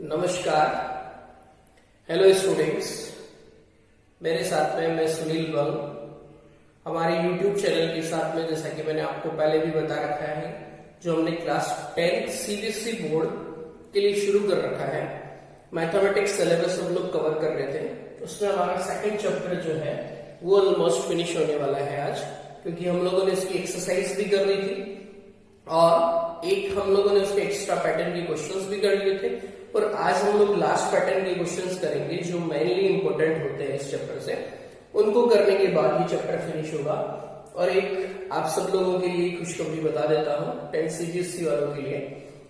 नमस्कार। Hello students, मेरे साथ में मैं सुनील बंग। हमारे YouTube चैनल के साथ में, जैसा कि मैंने आपको पहले भी बता रखा है, जो हमने क्लास 10 CBSE बोर्ड के लिए शुरू कर रखा है, मैथमेटिक्स सिलेबस हम लोग कवर कर रहे थे। उसमें हमारा सेकंड चैप्टर जो है वो ऑलमोस्ट फिनिश होने वाला है आज, क्योंकि हम लोगों ने इसकी एक्सरसाइज भी कर ली थी और एक हम लोगों ने उसके एक्स्ट्रा पैटर्न के क्वेश्चंस भी कर लिए थे। और आज हम लोग लास्ट पैटर्न के क्वेश्चंस करेंगे जो मेनली इंपॉर्टेंट होते हैं इस चैप्टर से। उनको करने के बाद ये चैप्टर फिनिश होगा। और एक आप सब लोगों के लिए खुशखबरी बता देता हूँ 10 CBSE वालों के लिए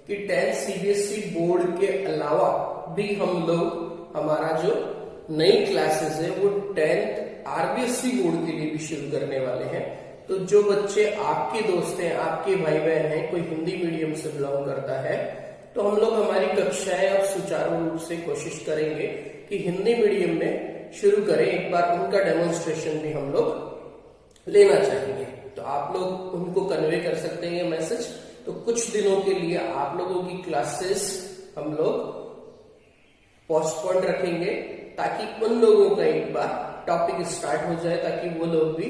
कि 10 CBSE बोर्ड के अलावा भी हम लोग हमारा जो नई क्लासेस है वो 10th RBSE बोर्ड के लिए भी शुरू करने वाले हैं। तो जो बच्चे आपके दोस्त हैं, आपके भाई बहन हैं, कोई हिंदी मीडियम से बिलोंग करता है, तो हम लोग हमारी कक्षाएं अब सुचारू रूप से कोशिश करेंगे कि हिंदी मीडियम में शुरू करें। एक बार उनका डेमोन्स्ट्रेशन भी हम लोग लेना चाहेंगे, तो आप लोग उनको कन्वे कर सकते हैं ये मैसेज। तो कुछ दिनों के लिए आप लोगों की क्लासेस हम लोग पोस्टपोन रखेंगे, ताकि उन लोगों का एक बार टॉपिक स्टार्ट हो जाए, ताकि वो लोग भी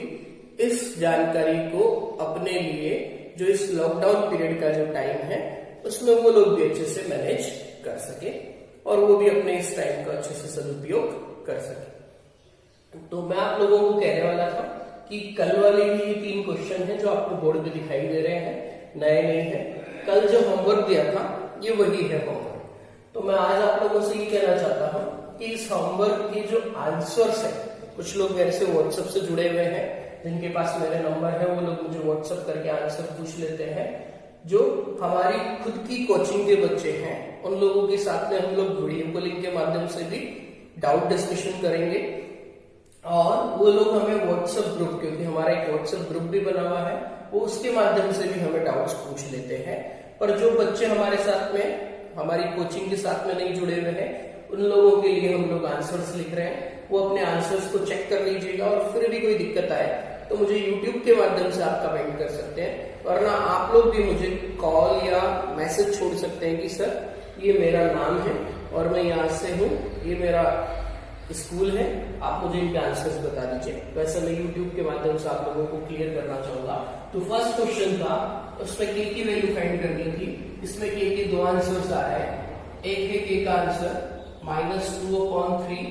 इस जानकारी को अपने लिए, जो इस लॉकडाउन पीरियड का जो टाइम है उसमें वो लोग भी अच्छे से मैनेज कर सके और वो भी अपने इस टाइम का अच्छे से सदुपयोग कर सके। तो मैं आप लोगों को कहने वाला था कि कल वाले भी ये 3 क्वेश्चन हैं जो आपको बोर्ड पे दिखाई दे रहे हैं, नए नहीं है। कल जो होमवर्क दिया था ये वही है होमवर्क। तो मैं आज आप लोगों से ये कहना चाहता हूँ कि इस होमवर्क के जो आंसर्स है, कुछ लोग मेरे से व्हाट्सएप से जुड़े हुए हैं, जिनके पास मेरे नंबर है, वो लोग मुझे व्हाट्सएप करके आंसर पूछ लेते हैं। जो हमारी खुद की कोचिंग के बच्चे हैं, उन लोगों के साथ में हम लोग वीडियो कॉलिंग के माध्यम से भी डाउट डिस्कशन करेंगे। और वो लोग हमें व्हाट्सएप ग्रुप, क्योंकि हमारा एक व्हाट्सएप ग्रुप भी बना हुआ है, वो उसके माध्यम से भी हमें डाउट्स पूछ लेते हैं। पर जो बच्चे हमारे साथ में, हमारी कोचिंग के साथ में नहीं जुड़े हुए हैं, उन लोगों के लिए हम लोग आंसर्स लिख रहे हैं। वो अपने आंसर्स को चेक कर लीजिएगा और फिर भी कोई दिक्कत आए तो मुझे YouTube के माध्यम से आप कमेंट कर सकते हैं, वरना आप लोग भी मुझे कॉल या मैसेज छोड़ सकते हैं कि सर ये मेरा नाम है और मैं यहाँ से हूँ, ये मेरा स्कूल है, आप मुझे इनके आंसर्स बता दीजिए। वैसे मैं YouTube के माध्यम से आप लोगों को क्लियर करना चाहूंगा। तो फर्स्ट क्वेश्चन था, उसमें k की वैल्यू फाइंड करनी थी। इसमें k के 2 आंसर्स आ रहे हैं। एक है k का आंसर -2/3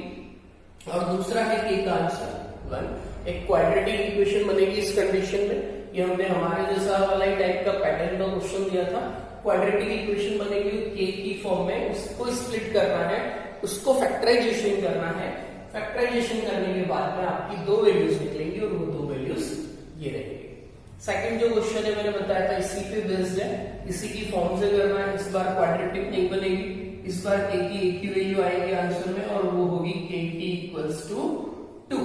और दूसरा है k का आंसर 1। एक क्वाड्रेटिक इक्वेशन बनेगी इस कंडीशन में। ये हमने हमारे जैसा वाला ही टाइप का पैटर्न का क्वेश्चन दिया था। क्वाड्रेटिक इक्वेशन बनेगी k की फॉर्म में, उसको स्प्लिट करना है, उसको फैक्टराइजेशन करना है। फैक्टराइजेशन करने के बाद में आपकी 2 वैल्यूज निकलेंगी और वो 2 वैल्यूज ये रहेंगी। सेकंड जो क्वेश्चन है मैंने बताया था इसी पे बेस्ड है, इसी की फॉर्म से करना है। इस बार क्वाड्रेटिक नहीं बनेगी, इस बार k की एक ही वैल्यू आएगी आंसर में और वो होगी k की इक्वल्स टू 2।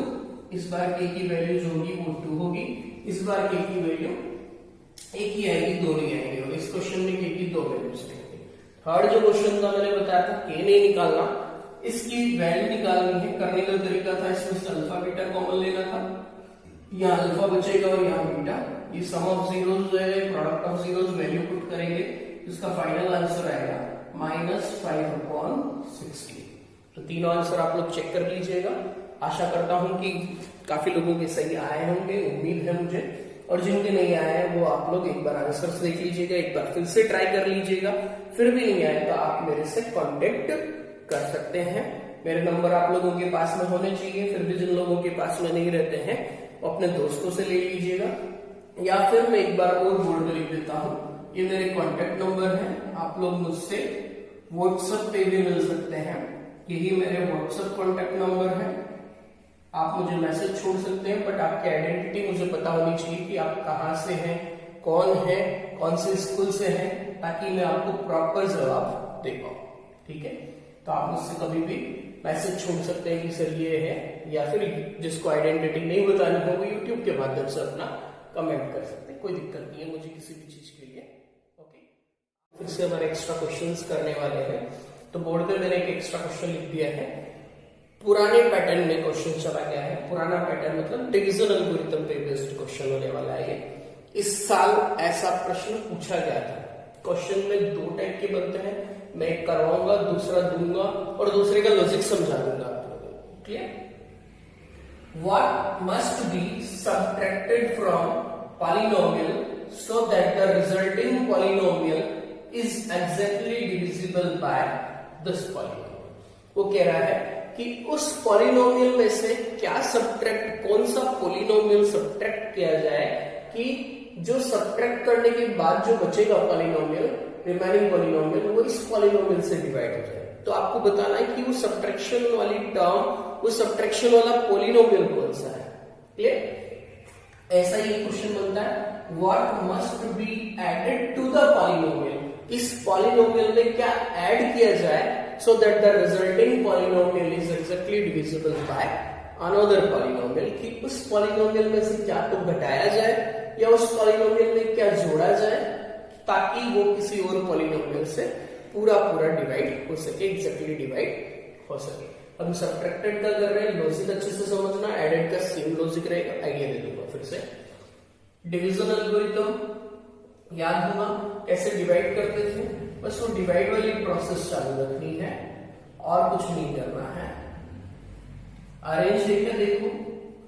इस बार k की वैल्यू जो होगी वो 2 होगी, इस बार k की वैल्यू एक ही आएगी, 2 नहीं आएंगे। और इस क्वेश्चन में k की 2 वैल्यूज आएंगी। थर्ड जो क्वेश्चन था मैंने बताया था k नहीं निकालना, इसकी वैल्यू निकालनी है। करने का तरीका था, इसमें से अल्फा बीटा कॉमन लेना था, यहाँ अल्फा बचेगा और यहाँ बीटा। ये सम ऑफ जीरोस जो है, product of zeros value put करेंगे, इसका फाइनल आंसर आएगा -5/60। तो तीनों आंसर आप लोग चेक कर लीजिएगा। आशा करता हूं कि काफी लोगों के सही आए होंगे, उम्मीद है मुझे। और जिनके नहीं आए हैं वो आप लोग एक बार आंसर्स देख लीजिएगा, एक बार फिर से ट्राई कर लीजिएगा। फिर भी नहीं आए तो आप मेरे से कांटेक्ट कर सकते हैं। मेरे नंबर आप लोगों के पास में होने चाहिए। फिर भी जिन लोगों के पास में नहीं रहते हैं वो अपने दोस्तों से ले लीजिएगा, या फिर मैं एक बार और बोर्ड पे लिख देता हूँ, ये मेरे कॉन्टेक्ट नंबर है। आप लोग मुझसे व्हाट्सएप पे भी मिल सकते हैं, यही मेरे व्हाट्सएप कॉन्टेक्ट नंबर है। आप मुझे मैसेज छोड़ सकते हैं, बट आपकी आइडेंटिटी मुझे पता होनी चाहिए कि आप कहाँ से हैं, कौन है, कौन से स्कूल से हैं, ताकि मैं आपको प्रॉपर जवाब दे पाऊँ। ठीक है, तो आप मुझसे कभी भी मैसेज छोड़ सकते हैं कि सर ये है, या फिर जिसको आइडेंटिटी नहीं बतानी हो वो यूट्यूब के माध्यम से अपना कमेंट कर सकते हैं। कोई दिक्कत नहीं है मुझे किसी भी चीज के लिए। ओके, फिर से हमारे एक्स्ट्रा क्वेश्चंस करने वाले हैं। तो बोर्ड पे मैंने एक एक्स्ट्रा क्वेश्चन लिख दिया है। पुराने पैटर्न में क्वेश्चन चला गया है। पुराना पैटर्न मतलब डिवीजन एल्गोरिथम पे बेस्ड क्वेश्चन होने वाला है ये। इस साल ऐसा प्रश्न पूछा गया था, क्वेश्चन में दो टाइप के बनते हैं, मैं एक करवाऊंगा, दूसरा दूंगा और दूसरे का लॉजिक समझा दूंगा आप लोगों को। Clear? What must B subtracted from polynomial so that the resulting polynomial is exactly divisible by this polynomial. वो कह रहा है कि उस पॉलिनोमियल में से क्या सबट्रैक्ट, कौन सा पॉलिनोमियल सबट्रैक्ट किया जाए कि जो सबट्रैक्ट करने के बाद जो बचेगा पॉलिनोमियल, रिमेनिंग पॉलिनोमियल, वो इस पॉलिनोमियल से डिवाइड हो जाए। तो आपको बताना है कि वो सबट्रैक्शन वाली टर्म, वो सबट्रैक्शन वाला पॉलिनोमियल कौन सा है। क्लियर? ऐसा ही क्वेश्चन बनता है, what must be added to the polynomial, इस पॉलिनोमियल में क्या ऐड किया जाए so that the resulting polynomial is exactly divisible by another polynomial, कि उस पॉलिनोमियल में से क्या तो घटाया जाए या उस पॉलिनोमियल में क्या जोड़ा जाए ताकि वो किसी और पॉलिनोमियल से पूरा डिवाइड हो सके, एग्जैक्टली डिवाइड हो सके। हम सबट्रैक्टेड का कर रहे हैं, लॉजिक अच्छे से समझना, एडेड का सेम लॉजिक रहेगा। आइडिया दे दूंगा फिर से। डिवीजन एल्गोरिथम याद होगा कैसे डिवाइड करते थे, बस वो डिवाइड वाली प्रोसेस चालू रखनी है और कुछ नहीं करना है। अरेंज देखे, देखो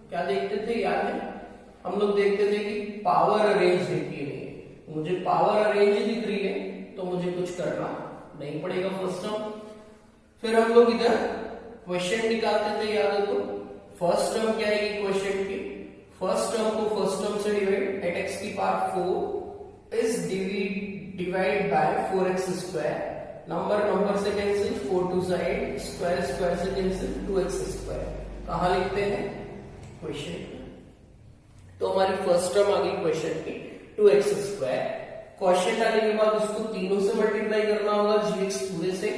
क्या देखते थे, याद है? हम लोग देखते थे कि पावर अरेंज दिखी नहीं, मुझे पावर अरेंज दिख रही है तो मुझे कुछ करना नहीं पड़ेगा फर्स्ट टर्म। फिर हम लोग इधर क्वेश्चन निकालते थे, याद है? तो फर्स्ट टर्म क्या है क्वेश्चन की, फर्स्ट टर्म को फर्स्ट टर्म से डिवाइड, एट एक्स की power 4 is divide by 4x square, number से कैंसिल, 4 2 8, स्क्वायर से कैंसिल, 2x स्क्वायर। कहां लिखते हैं? क्वेश्चन। तो हमारी फर्स्ट टर्म आ गई क्वेश्चन की 2x स्क्वायर। क्वेश्चन डालने के बाद उसको तीनों से मल्टीप्लाई करना होगा, gx पूरे से।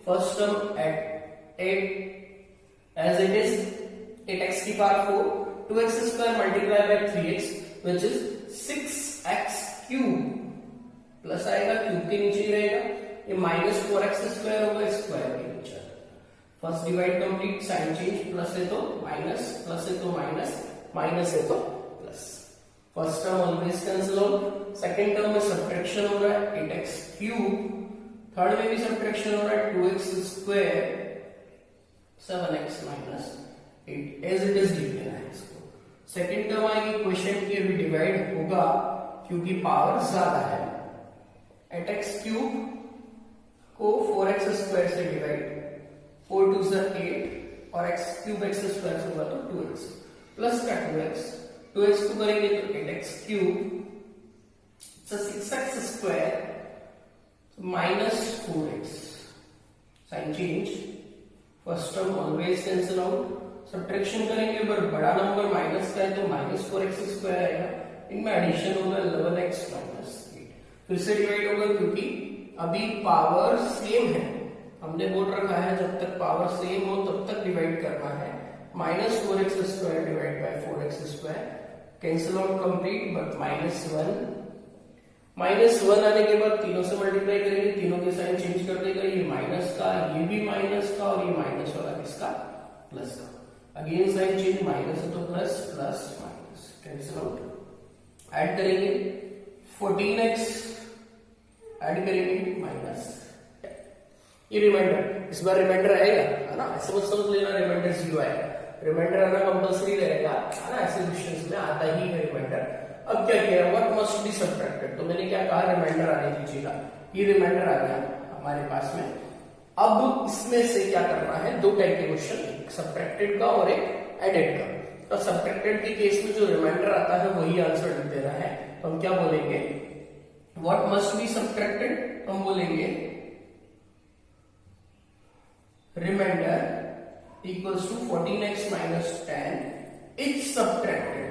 First term eight 8 as it is 8x की power 4, 2x square multiply by 3x which is 6x cube, plus आएगा, क्यूब के नीचे ही रहेगा, ये माइनस 4x स्क्वायर होगा, स्क्वायर के नीचे। First divide complete, sign change, plus है तो माइनस, प्लस है तो माइनस, माइनस है तो plus. First term always cancel out, second term में सब्ट्रैक्शन हो रहा है 8x क्यूब, थर्ड में भी सब्ट्रैक्शन हो रहा है 2x square 7x minus 8 as it is लिख देना है इसको। सेकंड टर्म आएगी क्वेश्चन की, अभी डिवाइड होगा क्योंकि पावर ज्यादा है, एट एक्स क्यूब को 4x स्क्वायर से डिवाइड, 4 2 8 और x क्यूब x स्क्वायर से होगा तो 2x प्लस का 2x को करेंगे तो 8x cube 6x square minus 4x, sign change, first term always cancel out, subtraction करेंगे पर बड़ा नंबर माइनस का है तो माइनस 4x स्क्वायर आएगा, इनमें एडिशन होगा 11x माइनस 8, फिर से डिवाइड होगा क्योंकि अभी पावर सेम है, हमने बोल रखा है जब तक पावर सेम हो तब तक डिवाइड करना है। Minus 4x square divide by 4x square, cancel out complete, but minus one आने के बाद तीनों से मल्टीप्लाई करेंगे, तीनों के साइन चेंज कर देगा, ये माइनस का, ये भी माइनस का और ये माइनस वाला किसका, प्लस का। अगेन साइन चेंज, माइनस है तो plus, plus minus, cancel out, add करेंगे 14x, ऐड करेंगे माइनस, ये रिमाइंडर, इस बार रिमाइंडर आएगा है ना, ऐसे समझ लेना, रिमाइंडर 0 आएगा, रिमाइंडर आना कंपल्सरी रहेगा है ना, ऐसे क्वेश्चंस में आता ही है रिमाइंडर। अब क्या किया, व्हाट मस्ट बी सबट्रैक्टेड, तो मैंने क्या कहा, रिमाइंडर आने दीजिएगा, ये रिमाइंडर आ गया हमारे पास में। अब इसमें से क्या करना है, दो टाइप के क्वेश्चन, एक सबट्रैक्टेड का और एक एडेड का। तो सबट्रैक्टेड के केस में जो रिमाइंडर आता है वही आंसर लिख देना है, तो हम क्या बोलेंगे, व्हाट मस्ट बी सबट्रैक्टेड, तो हम बोलेंगे remainder equals to 14x minus 10 is subtracted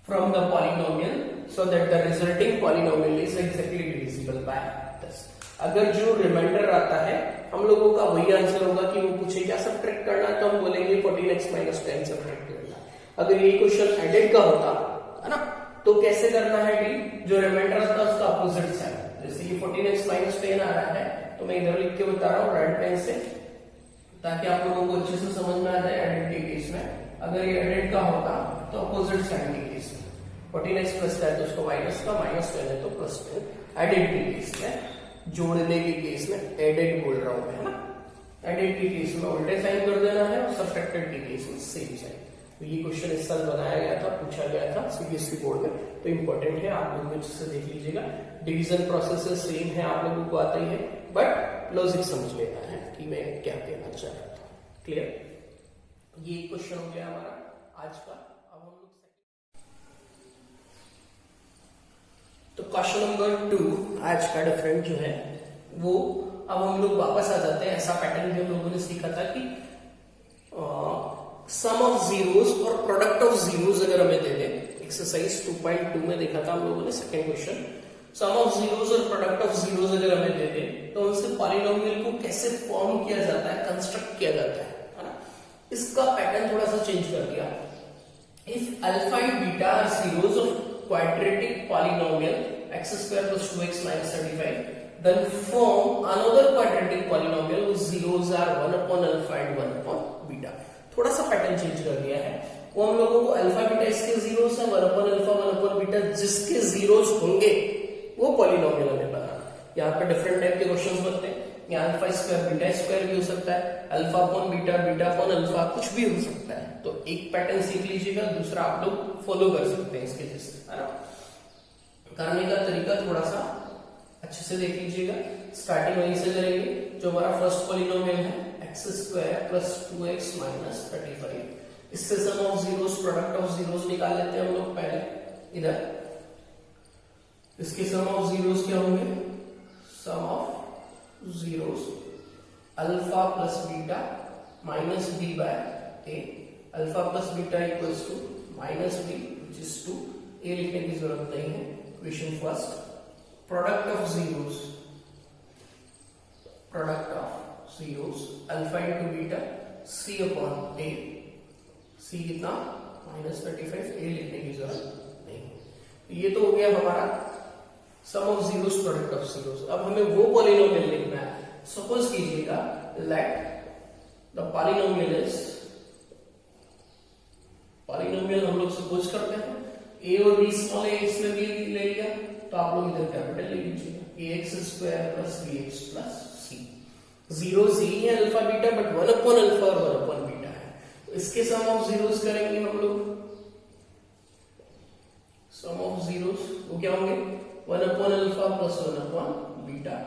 from the polynomial so that the resulting polynomial is exactly divisible by this। अगर जो रिमाइंडर आता है हम लोगों का वही आंसर होगा कि वो पूछे क्या सबट्रैक्ट करना है, तो हम बोलेंगे 14x माइनस 10 सबट्रैक्ट करना। अगर ये क्वेश्चन एडेड का होता है ना, तो कैसे करना है डी, जो रिमाइंडर आता है उसका अपोजिट साइड, जैसे ये 14x माइनस 10 आ रहा है तो मैं इधर लिख के बता रहा हूँ रेड पेन से, ताकि आप लोगों को अच्छे से समझ में आ जाए एडेड के केस में। अगर ये एडेड का होता तो अपोजिट साइड के केस में 14x प्लस का है तो उसको माइनस का, -10 है तो +10। एडेड के केस में, जोड़ने के केस में एडेड बोल रहा हूं मैं, है ना। एडेड के केस में उल्टे साइन कर देना है और सब्ट्रैक्टेड के केस में सेम साइन। तो ये क्वेश्चन इस साल बनाया गया था, पूछा गया था सीबीएसई बोर्ड में, तो इंपॉर्टेंट है, आप लोग अच्छे से देख लीजिएगा। डिवीजन प्रोसेस सेम है, आप लोगों को आता ही है, बट लॉजिक समझ लेना है कि मैं क्या कहना चाह रहा था। क्लियर? ये क्वेश्चन हो गया हमारा आज का। अब हम लोग तो क्वेश्चन नंबर 2 आज का डिफरेंट जो है वो, अब हम लोग वापस आ जाते हैं। ऐसा पैटर्न भी हम लोगों ने सीखा था कि सम ऑफ जीरोस और प्रोडक्ट ऑफ जीरोस अगर हमें दे दे, एक्सरसाइज 2.2 में देखा था हम लोगों ने second question. Sum of zeros और प्रोडक्ट ऑफ जीरोस अगर हमें दे दे तो उनसे पॉलिनोमियल को कैसे फॉर्म किया जाता है, कंस्ट्रक्ट किया जाता है ना। इसका पैटर्न थोड़ा सा चेंज कर दिया। If alpha and beta are zeros of quadratic polynomial x² + 2x - 35, then form another quadratic polynomial whose zeros are 1/α and 1/β। थोड़ा सा पैटर्न चेंज कर दिया है। वो हम लोगों को अल्फा बीटा इसके जीरोस है, 1/α 1/β जिसके जीरोस होंगे वो पॉलिनोमियल हमें बनाना। यहाँ पे डिफरेंट टाइप के क्वेश्चंस बनते हैं। यहाँ α² β² भी हो सकता है, α/β β/α कुछ भी हो सकता है। तो एक पैटर्न सीख लीजिएगा, दूसरा आप लोग फॉलो कर सकते हैं इसके जैसे, है ना। करने का तरीका थोड़ा सा अच्छे से देख लीजिएगा। स्टार्टिंग वहीं से करेंगे। जो हमारा फर्स्ट पॉलिनोमियल है x² + 2x - 35, इससे sum of zeros product of zeros निकाल लेते हैं हम लोग पहले। इधर इसके सम ऑफ जीरोस क्या होंगे? Sum of zeros alpha plus beta minus b by a, alpha plus beta equals to minus b which is 2। a लिखने की जरूरत नहीं है। Question first, product of zeros, product of zeros alpha into beta c upon a, c कितना -35, a लिखने की जरूरत नहीं। ये तो हो गया हमारा sum of zeros product of zeros. अब हमें वो पॉलिनोमियल लिखना है। सपोज कीजिएगा let the polynomial is, polynomial हम लोग सपोज करते हैं a और b स्मॉल a इसमें भी ले लिया तो आप लोग इधर कैपिटल ले लीजिएगा, ax² + bx + c। जीरोस ही है अल्फा बीटा, बट 1/α और 1/β है। तो इसके सम ऑफ जीरोस करेंगे हम लोग। सम ऑफ जीरोस वो क्या होंगे? 1/α + 1/β,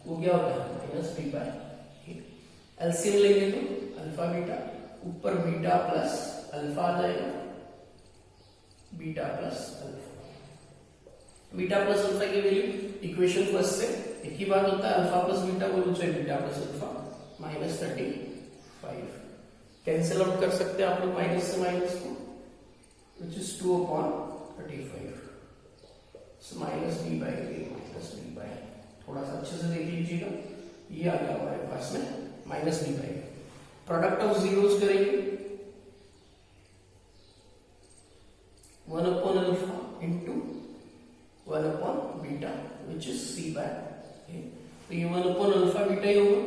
वो क्या होता है -b/a। एलसीएम लेंगे तो अल्फा बीटा, ऊपर बीटा प्लस अल्फा आ जाएगा, beta plus alpha. Beta plus alpha की वैल्यू इक्वेशन फर्स्ट से एक ही बात होता है, अल्फा प्लस बीटा को नीचे beta plus alpha -35। Cancel out कर सकते हैं आप लोग माइनस से माइनस को, विच इज 2/35 -b/a। थोड़ा सा अच्छे से देख लीजिएगा, ये आ गया हमारे पास में -b/a। प्रोडक्ट ऑफ जीरोस करेंगे 1/α इंटू 1/β विच इज c/a। तो ये 1/α बीटा ही होगा,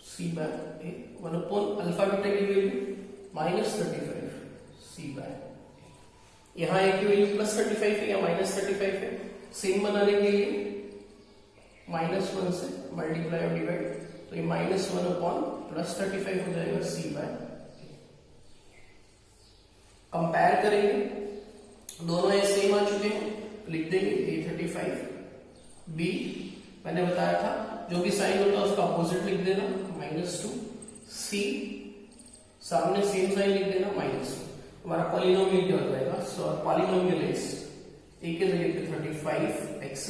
c/a। 1/α बीटा की वैल्यू -35 c/a। यहाँ a की वैल्यू +35 है या -35 है। सेम बनाने के लिए -1 से मल्टीप्लाई और डिवाइड, तो ये -1/+35 हो जाएगा c/a। कंपेयर करेंगे, दोनों ये सेम आ चुके हैं, लिख देंगे a35 b। मैंने बताया था जो भी साइन होता है उसका अपोजिट लिख देना, -2 c, सामने सेम साइन लिख देना -2। हमारा पॉलिनोमियल क्या हो जाएगा? सो पॉलिनोमियल इज a के जगह पे 35 x²,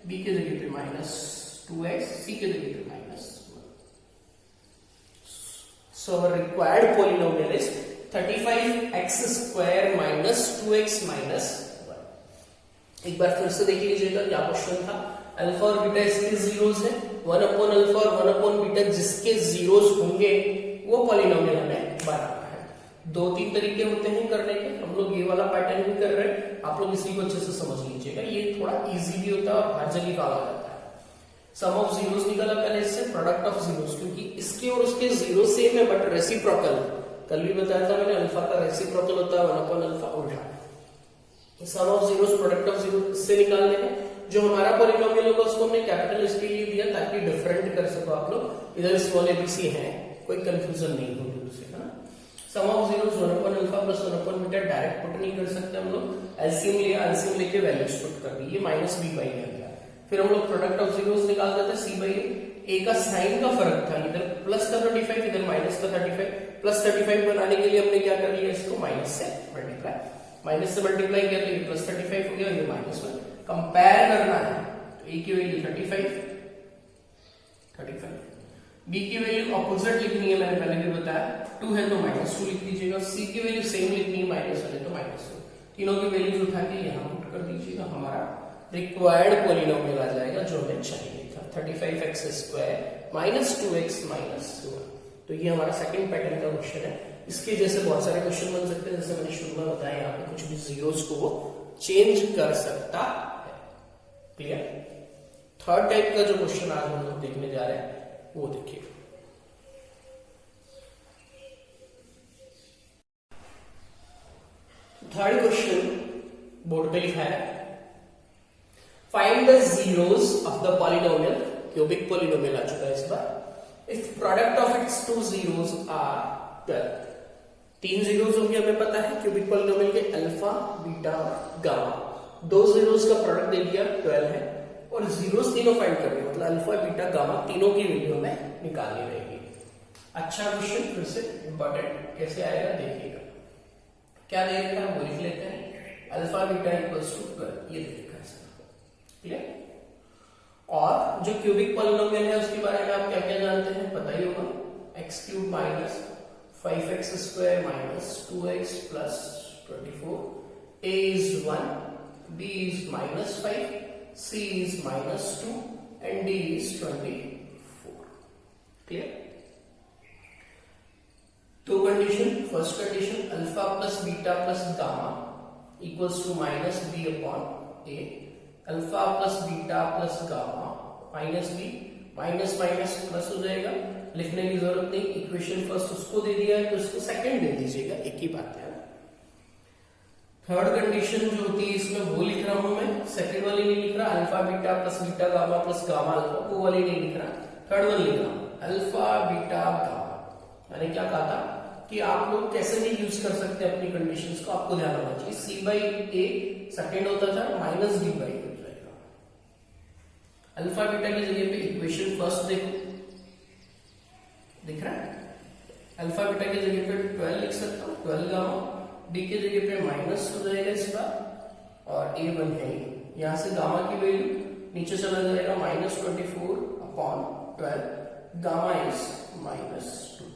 b के जगह पे -2x, c के जगह पे -1। So required polynomial is 35x² - 2x - 1। एक बार फिर से देख लीजिएगा क्या क्वेश्चन था। अल्फा और बीटा इसके जीरोस है, 1/α और 1/β जिसके जीरोस होंगे वो पॉलिनोमियल हमें बनाना है। 2-3 तरीके होते हैं करने के, हम लोग ये वाला पैटर्न भी कर रहे हैं, आप लोग इसी को अच्छे से समझ लीजिएगा। ये थोड़ा इजी भी होता है और हर जगह काम आ जाता है। सम ऑफ जीरोस निकाला पहले इससे, प्रोडक्ट ऑफ जीरोस, क्योंकि इसके और उसके जीरो सेम है बट रेसिप्रोकल। कल भी बताया था मैंने, अल्फा का रेसिप्रोकल होता है 1/α उल्टा। Sum of zeros product of zero इससे निकालने हैं। जो हमारा पॉलिनोमियल होगा उसको हमने कैपिटल इसके लिए दिया ताकि डिफरेंट कर सको आप लोग। इधर स्मॉल एबीसी है, कोई कंफ्यूजन नहीं होगी उससे, है ना। Sum of zeros 1 alpha plus 1 beta direct put नहीं कर सकते हम लोग, एलसीएम लिया, एलसीएम लेके वैल्यूज पुट कर दी, ये माइनस बी बाई ए गया। फिर हम लोग प्रोडक्ट ऑफ जीरोस निकाल देते सी बाई ए का साइन का फर्क था, इधर प्लस का 35 इधर माइनस का 35, प्लस 35 बनाने के लिए हमने क्या कर लिया, इसको माइनस से मल्टीप्लाई किया तो ये प्लस 35 हो गया, ये माइनस 1। कंपेयर करना है तो ए की वैल्यू 35, बी की वैल्यू ऑपोजिट लिखनी है, मैंने पहले भी बताया, 2 है तो -2 लिख दीजिएगा, सी की वैल्यू सेम लिखनी है, -1 है तो -2, तीनों की वैल्यूज उठा के यहां पुट कर दीजिएगा, हमारा रिक्वायर्ड पॉलिनोमियल आ जाएगा जो हमें चाहिए था, 35x² -2x -1। तो ये हमारा सेकंड पैटर्न का क्वेश्चन है। इसके जैसे बहुत सारे क्वेश्चन बन सकते हैं, जैसे मैंने शुरू में बताया, यहाँ पे कुछ भी जीरोस को वो चेंज कर सकता है। क्लियर। थर्ड टाइप का जो क्वेश्चन आज हम लोग देखने जा रहे हैं वो देखिए। थर्ड क्वेश्चन बोर्ड पे लिखा है, find the zeros of the polynomial, cubic polynomial आ चुका है इस बार, if product of its two zeros are 12। 3 zeros होंगे हमें पता है क्यूबिक पॉलिनोमियल के, अल्फा बीटा और गामा। 2 जीरोस का प्रोडक्ट दे दिया 12 है, और जीरोस तीनों फाइंड करने, मतलब अल्फा बीटा गामा तीनों की वैल्यू हमें निकालनी रहेगी। अच्छा क्वेश्चन, फिर से इंपॉर्टेंट, कैसे आएगा देखिएगा। क्या दे रखा है वो लिख लेते हैं, अल्फा बीटा इक्वल्स टू 12, ये दे रखा है सर। क्लियर। और जो क्यूबिक पॉलिनोमियल है उसके बारे में आप क्या क्या जानते हैं पता ही होगा, x³ minus 5x² minus 2x plus 24, a is 1, b is -5, c is -2 and d is 24। Clear. दो condition, first condition alpha plus beta plus gamma equals to -b upon a, alpha plus beta plus gamma -b, minus minus plus हो जाएगा, लिखने की जरूरत नहीं, equation first उसको दे दिया है तो इसको सेकंड दे दीजिएगा, एक ही बात है। थर्ड कंडीशन जो होती है इसमें वो लिख रहा हूं मैं, सेकंड वाली नहीं लिख रहा, alpha beta plus beta gamma plus gamma alpha, वो वाली नहीं लिख रहा, थर्ड वाली लिख रहा हूं, अल्फा बीटा गामा। मैंने क्या कहा था कि आप लोग कैसे भी यूज कर सकते हैं अपनी कंडीशंस को, आपको ध्यान रखना चाहिए। c बाई ए सेकंड होता था, माइनस d बाई हो जाएगा। अल्फा बीटा की जगह पे इक्वेशन फर्स्ट देखो, दिख रहा है, अल्फा बीटा की जगह पे 12 लिख सकता हूँ, 12 गामा, d की जगह पे माइनस हो जाएगा इस बार, और a1 है, यहां से गामा की वैल्यू नीचे चला जाएगा, -24 अपॉन 12, गामा इज -2,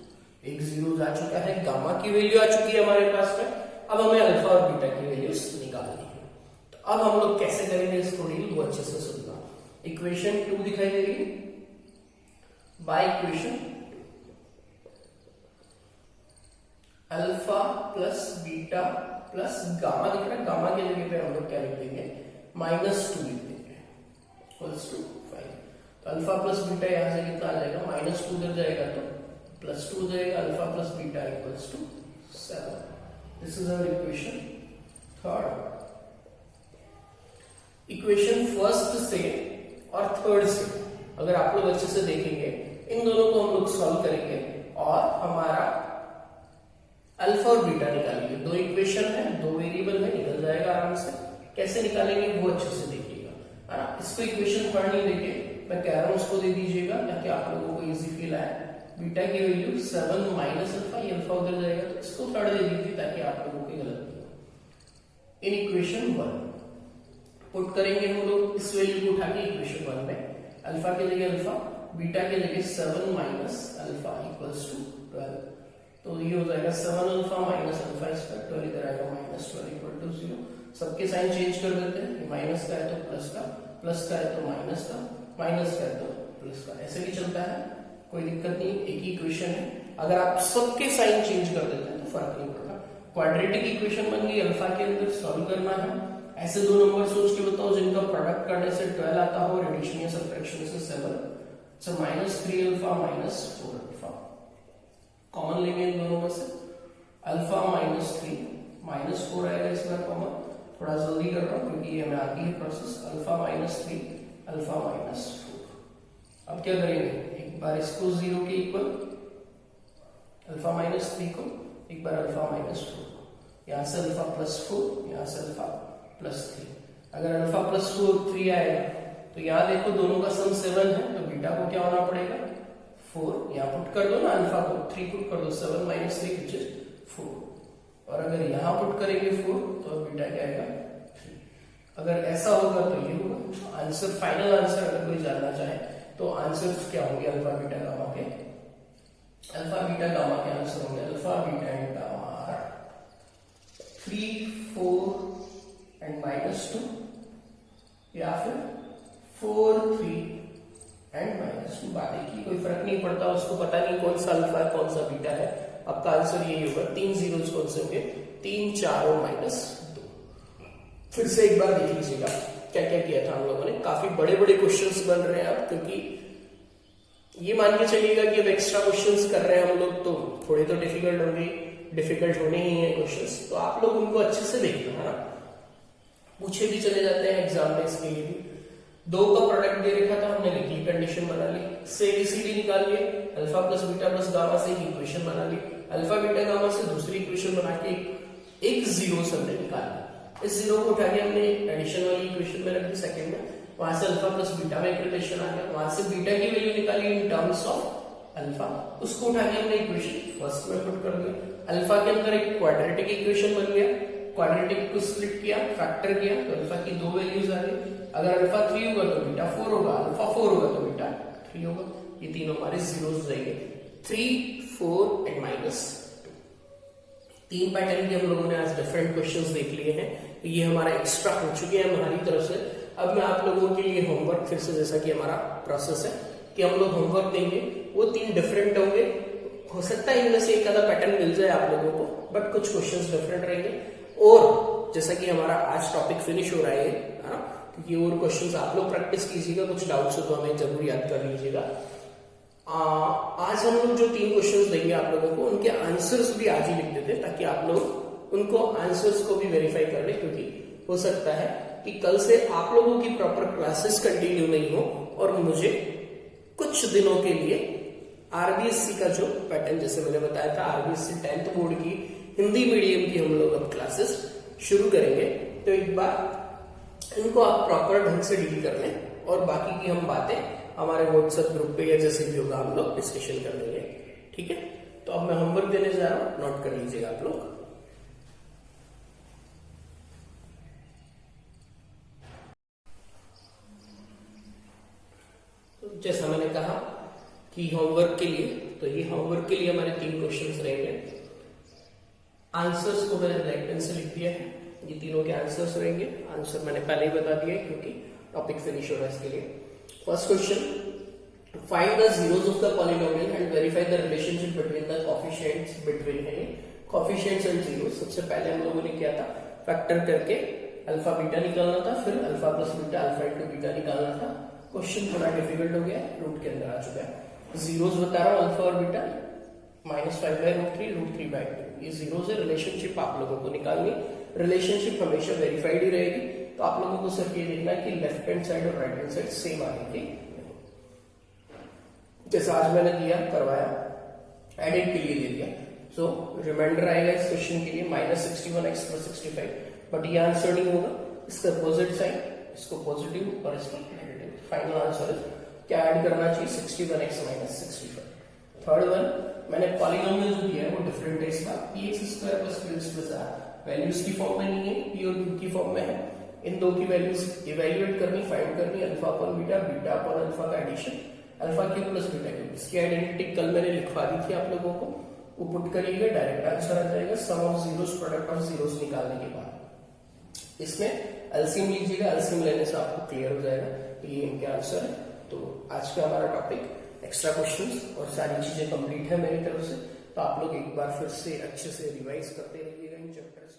एक जीरो आ चुका है, गामा की वैल्यू आ चुकी है हमारे पास में। अब हमें अल्फा और बीटा की वैल्यूज निकालनी है, तो अब हम लोग कैसे करेंगे इसको डील, वो अच्छे से सुनना। इक्वेशन 2 दिखाई दे रही है, by equation alpha plus beta plus gamma दिख रहा है, गामा की जगह पे हम लोग क्या लिख देंगे, -2 लिख देंगे, इक्वल्स टू 5। तो अल्फा प्लस बीटा यहां से कितना आ जाएगा, -2 उधर जाएगा तो +2 हो जाएगा, alpha plus beta equals to 7। This is our equation third. Equation first से और थर्ड से अगर आप लोग अच्छे से देखेंगे, इन दोनों को हम लोग सॉल्व करेंगे और हमारा अल्फा और बीटा निकालेंगे। दो इक्वेशन है, दो वेरिएबल है, निकल जाएगा आराम से। कैसे निकालेंगे वो अच्छे से देखिएगा, है ना। इसको इक्वेशन पढ़ नहीं देंगे, मैं कह रहा हूं उसको दे दीजिएगा ताकि आप लोगों को इजी फील आए। बीटा की वैल्यू 7 माइनस अल्फा, ये अल्फा उधर जाएगा तो इसको थर्ड दे दीजिए ताकि आप लोगों की गलत नहीं हो। इन इक्वेशन 1 पुट करेंगे हम लोग इस वैल्यू को उठा के इक्वेशन 1 में, अल्फा की जगह अल्फा, बीटा की जगह 7 माइनस अल्फा इक्वल्स टू 12। तो ये हो जाएगा 7 अल्फा माइनस अल्फा स्क्वायर, 12 इधर आएगा -12 इक्वल टू 0। सबके साइन चेंज कर देते हैं, माइनस का है तो प्लस का, प्लस का है तो माइनस का, माइनस का है तो प्लस का, ऐसे भी चलता है, कोई दिक्कत नहीं, एक ही इक्वेशन है। अगर आप सबके साइन चेंज कर देते हैं तो फर्क नहीं पड़ता। क्वाड्रेटिक इक्वेशन बन गई, अल्फा के अंदर सॉल्व करना है। ऐसे दो नंबर सोच के बताओ जिनका प्रोडक्ट करने से 12 आता हो, एडिशन या सब्ट्रैक्शन से 7, सो -3 अल्फा -4 अल्फा कॉमन लेंगे इन दोनों में से, अल्फा -3 -4 आएगा इस बार कॉमन, थोड़ा जल्दी कर रहा हूं क्योंकि ये हमें आती है process. Alpha minus 3 alpha minus 4। अब क्या करेंगे, एक बार इसको 0 के इक्वल अल्फा माइनस 3 को, एक बार अल्फा माइनस 4 को, यहां से अल्फा प्लस 4, यहां से अल्फा प्लस 3। अगर अल्फा प्लस 4 3 आएगा तो यहां देखो दोनों का सम 7 है, तो बीटा को क्या होना पड़ेगा 4। यहां पुट कर दो ना, अल्फा को 3 पुट कर दो, 7 माइनस 3 विच इज 4। और अगर यहां पुट करेंगे 4 तो बीटा क्या आएगा 3। अगर ऐसा होगा तो ये होगा आंसर। फाइनल आंसर अगर कोई जानना चाहे तो आंसर क्या होंगे अल्फा बीटा गामा के। अल्फा बीटा गामा के आंसर होंगे alpha beta and gamma 3 4 and -2 या फिर 4 3 एंड -2। बाकी की कोई फर्क नहीं पड़ता, उसको पता नहीं कौन सा अल्फा है कौन सा बीटा है। आपका आंसर यही होगा। 3 जीरोस कौन से होंगे, 3 4 और -2। फिर से एक बार देख लीजिएगा क्या क्या किया था हम लोगों ने। काफी बड़े बड़े क्वेश्चंस बन रहे हैं अब, क्योंकि ये मान के चलिएगा कि अब एक्स्ट्रा क्वेश्चंस कर रहे हैं हम लोग, तो थोड़े तो डिफिकल्ट होंगे, डिफिकल्ट होने ही है क्वेश्चंस, तो आप लोग उनको अच्छे से देखना है ना। पूछे भी चले जाते हैं एग्जाम में, इसके लिए भी 2 का प्रोडक्ट दे रखा था, हमने लिखी कंडीशन बना ली, से एबीसीडी निकाल लिए, alpha plus beta plus gamma से एक इक्वेशन बना ली, अल्फा बीटा गामा से दूसरी इक्वेशन बना के एक जीरो हमने निकाल लिया। इस जीरो को उठा के हमने एडिशन वाली इक्वेशन में रख दी सेकंड में, वहां से अल्फा प्लस बीटा में एक रिलेशन आ गया, वहां से बीटा की वैल्यू निकाली इन टर्म्स ऑफ अल्फा, उसको उठा के हमने इक्वेशन फर्स्ट में पुट कर दिया। अल्फा के अंदर एक क्वाड्रेटिक इक्वेशन बन गया, क्वाड्रेटिक को स्प्लिट किया, फैक्टर किया, तो अल्फा की 2 वैल्यूज आ गई। अगर अल्फा 3 होगा तो बीटा 4 होगा, अल्फा 4 होगा तो बीटा 3 होगा। ये तीनों हमारे जीरोस रहेंगे, 3 4 एंड -2। 3 पैटर्न के हम लोगों ने आज डिफरेंट क्वेश्चंस देख लिए हैं, ये हमारा एक्स्ट्रा हो चुके हैं हमारी तरफ से। अब मैं आप लोगों के लिए होमवर्क फिर से, जैसा कि हमारा प्रोसेस है कि हम लोग होमवर्क देंगे, वो 3 डिफरेंट होंगे। हो सकता है इनमें से एक आधा पैटर्न मिल जाए आप लोगों को, बट कुछ क्वेश्चंस डिफरेंट रहेंगे। और जैसा कि हमारा आज टॉपिक फिनिश हो रहा है ना, क्योंकि और क्वेश्चंस आप लोग प्रैक्टिस कीजिएगा, कुछ डाउट्स हो तो हमें जरूर याद कर लीजिएगा। आज हम लोग जो 3 क्वेश्चंस देंगे आप लोगों को, उनके आंसर्स भी आज ही लिख देते, ताकि आप लोग उनको आंसर्स को भी वेरीफाई कर ले, क्योंकि हो सकता है कि कल से आप लोगों की प्रॉपर क्लासेस कंटिन्यू नहीं हो और मुझे कुछ दिनों के लिए आरबीएससी का जो पैटर्न, जैसे मैंने बताया था, आरबीएससी 10th बोर्ड की हिंदी मीडियम की हम लोग अब क्लासेस शुरू करेंगे, तो एक बार इनको आप प्रॉपर ढंग से डील कर लें और बाकी की हम बातें हमारे व्हाट्सएप ग्रुप पे या जैसे भी होगा हम लोग डिस्कशन कर लेंगे। ठीक है, तो अब मैं होमवर्क देने जा रहा हूं, नोट कर लीजिएगा आप लोग। तो जैसा मैंने कहा कि होमवर्क के लिए, तो ये होमवर्क के लिए हमारे 3 क्वेश्चंस रहेंगे। आंसर्स को मैंने ब्लैक पेन से लिख दिया है, ये तीनों के आंसर्स रहेंगे। आंसर मैंने पहले ही बता दिया है क्योंकि टॉपिक फिनिश हो रहा है इसके लिए। First question, find the zeros of the polynomial and verify the relationship between the coefficients between है कोएफिशिएंट्स एंड जीरोस। सबसे पहले हम लोगों ने किया था फैक्टर करके अल्फा बीटा निकालना था, फिर alpha plus beta alpha into beta निकालना था। क्वेश्चन थोड़ा डिफिकल्ट हो गया, रूट के अंदर आ चुका है। जीरोस बता रहा हूं अल्फा और बीटा, -5/√3 √3/2। ये जीरोस है, रिलेशनशिप आप लोगों को निकालनी। रिलेशनशिप हमेशा वेरीफाइड ही रहेगी, तो आप लोगों को सिर्फ ये देखना है कि लेफ्ट हैंड साइड और राइट हैंड साइड सेम आएगी। जैसा आज मैंने दिया करवाया, एडिट के लिए दे दिया, सो रिमाइंडर आएगा इस क्वेश्चन के लिए -61x + 65, बट ये आंसर नहीं होगा, इसका अपोजिट साइन, इसको पॉजिटिव और इसको नेगेटिव। फाइनल आंसर क्या ऐड करना चाहिए, 61x - 65। थर्ड वन, मैंने पॉलिनोमियल जो दिया है वो डिफरेंट है इसका, px² + qx + r। वैल्यूज की फॉर्म में नहीं है, p और q की फॉर्म में है। इन दो की वैल्यूज इवैल्यूएट करनी, फाइंड करनी, alpha upon beta, beta upon alpha का addition, alpha cube plus beta cube. इसकी आइडेंटिटी कल मैंने लिखवा दी थी आप लोगों को, वो पुट करिएगा, डायरेक्ट आंसर आ जाएगा। Sum of zeros, product of zeros निकालने के बाद इसमें एलसीएम लीजिएगा, एलसीएम लेने से आपको क्लियर हो जाएगा ये इनके आंसर है। तो आज का हमारा टॉपिक एक्स्ट्रा क्वेश्चंस और सारी चीजें कंप्लीट है मेरी तरफ से, तो आप लोग एक बार फिर से अच्छे से रिवाइज करते रहिएगा इन चैप्टर्स।